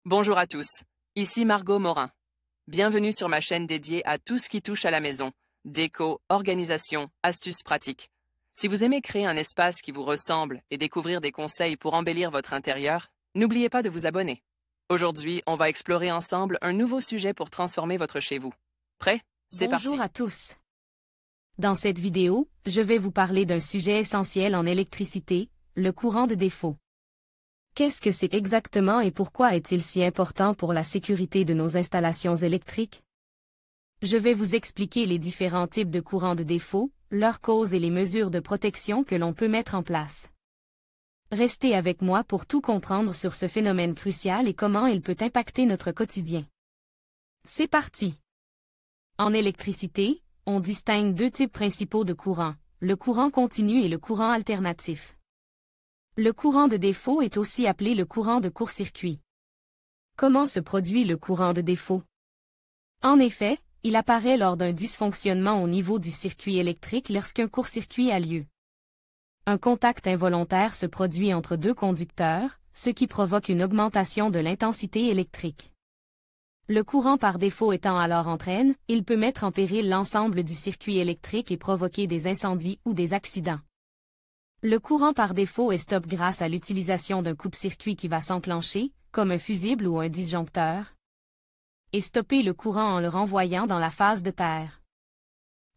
Bonjour à tous, ici Margot Morin. Bienvenue sur ma chaîne dédiée à tout ce qui touche à la maison, déco, organisation, astuces pratiques. Si vous aimez créer un espace qui vous ressemble et découvrir des conseils pour embellir votre intérieur, n'oubliez pas de vous abonner. Aujourd'hui, on va explorer ensemble un nouveau sujet pour transformer votre chez vous. Prêt? C'est parti! Bonjour à tous. Dans cette vidéo, je vais vous parler d'un sujet essentiel en électricité, le courant de défaut. Qu'est-ce que c'est exactement et pourquoi est-il si important pour la sécurité de nos installations électriques? Je vais vous expliquer les différents types de courants de défaut, leurs causes et les mesures de protection que l'on peut mettre en place. Restez avec moi pour tout comprendre sur ce phénomène crucial et comment il peut impacter notre quotidien. C'est parti! En électricité, on distingue deux types principaux de courant, le courant continu et le courant alternatif. Le courant de défaut est aussi appelé le courant de court-circuit. Comment se produit le courant de défaut? En effet, il apparaît lors d'un dysfonctionnement au niveau du circuit électrique lorsqu'un court-circuit a lieu. Un contact involontaire se produit entre deux conducteurs, ce qui provoque une augmentation de l'intensité électrique. Le courant par défaut étant alors entraîne, il peut mettre en péril l'ensemble du circuit électrique et provoquer des incendies ou des accidents. Le courant par défaut est stop grâce à l'utilisation d'un coupe-circuit qui va s'enclencher, comme un fusible ou un disjoncteur, et stopper le courant en le renvoyant dans la phase de terre.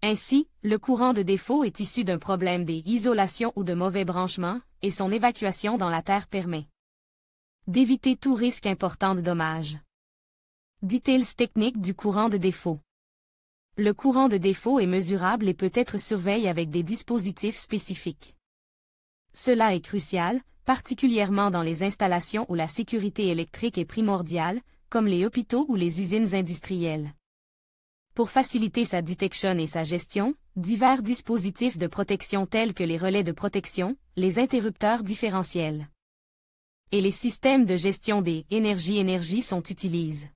Ainsi, le courant de défaut est issu d'un problème d'isolation ou de mauvais branchement, et son évacuation dans la terre permet d'éviter tout risque important de dommages. Details techniques du courant de défaut. Le courant de défaut est mesurable et peut être surveillé avec des dispositifs spécifiques. Cela est crucial, particulièrement dans les installations où la sécurité électrique est primordiale, comme les hôpitaux ou les usines industrielles. Pour faciliter sa détection et sa gestion, divers dispositifs de protection tels que les relais de protection, les interrupteurs différentiels et les systèmes de gestion des énergies sont utilisés.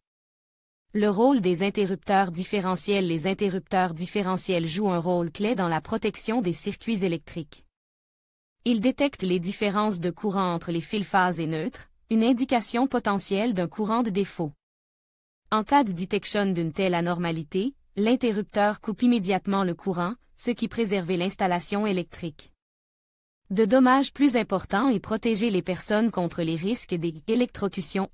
Le rôle des interrupteurs différentiels. Les interrupteurs différentiels jouent un rôle clé dans la protection des circuits électriques. Ils détectent les différences de courant entre les fils phase et neutres, une indication potentielle d'un courant de défaut. En cas de détection d'une telle anormalité, l'interrupteur coupe immédiatement le courant, ce qui préserve l'installation électrique. De dommages plus importants et protéger les personnes contre les risques d'électrocution.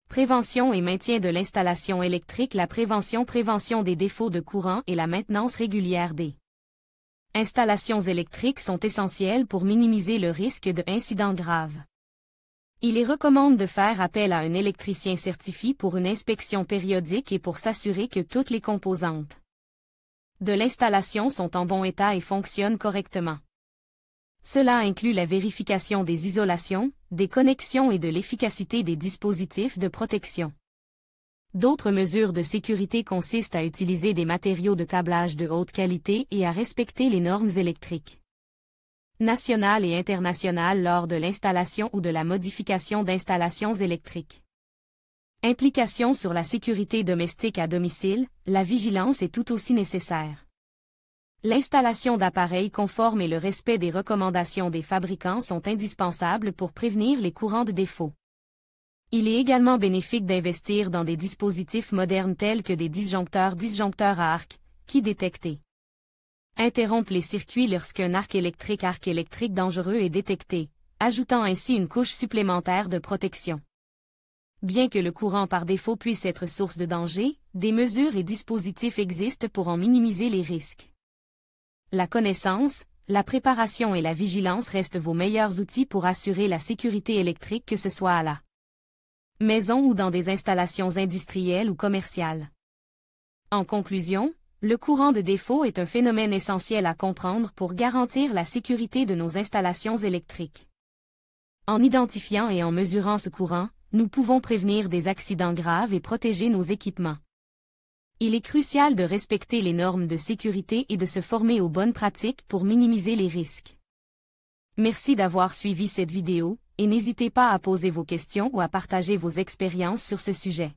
Prévention et maintien de l'installation électrique. La prévention des défauts de courant et la maintenance régulière des installations électriques sont essentielles pour minimiser le risque d'incidents graves. Il est recommandé de faire appel à un électricien certifié pour une inspection périodique et pour s'assurer que toutes les composantes de l'installation sont en bon état et fonctionnent correctement. Cela inclut la vérification des isolations, des connexions et de l'efficacité des dispositifs de protection. D'autres mesures de sécurité consistent à utiliser des matériaux de câblage de haute qualité et à respecter les normes électriques nationales et internationales lors de l'installation ou de la modification d'installations électriques. Implication sur la sécurité domestique à domicile, la vigilance est tout aussi nécessaire. L'installation d'appareils conformes et le respect des recommandations des fabricants sont indispensables pour prévenir les courants de défaut. Il est également bénéfique d'investir dans des dispositifs modernes tels que des disjoncteurs à arc, qui détectent interrompent les circuits lorsqu'un arc électrique dangereux est détecté, ajoutant ainsi une couche supplémentaire de protection. Bien que le courant par défaut puisse être source de danger, des mesures et dispositifs existent pour en minimiser les risques. La connaissance, la préparation et la vigilance restent vos meilleurs outils pour assurer la sécurité électrique, que ce soit à la maison ou dans des installations industrielles ou commerciales. En conclusion, le courant de défaut est un phénomène essentiel à comprendre pour garantir la sécurité de nos installations électriques. En identifiant et en mesurant ce courant, nous pouvons prévenir des accidents graves et protéger nos équipements. Il est crucial de respecter les normes de sécurité et de se former aux bonnes pratiques pour minimiser les risques. Merci d'avoir suivi cette vidéo, et n'hésitez pas à poser vos questions ou à partager vos expériences sur ce sujet.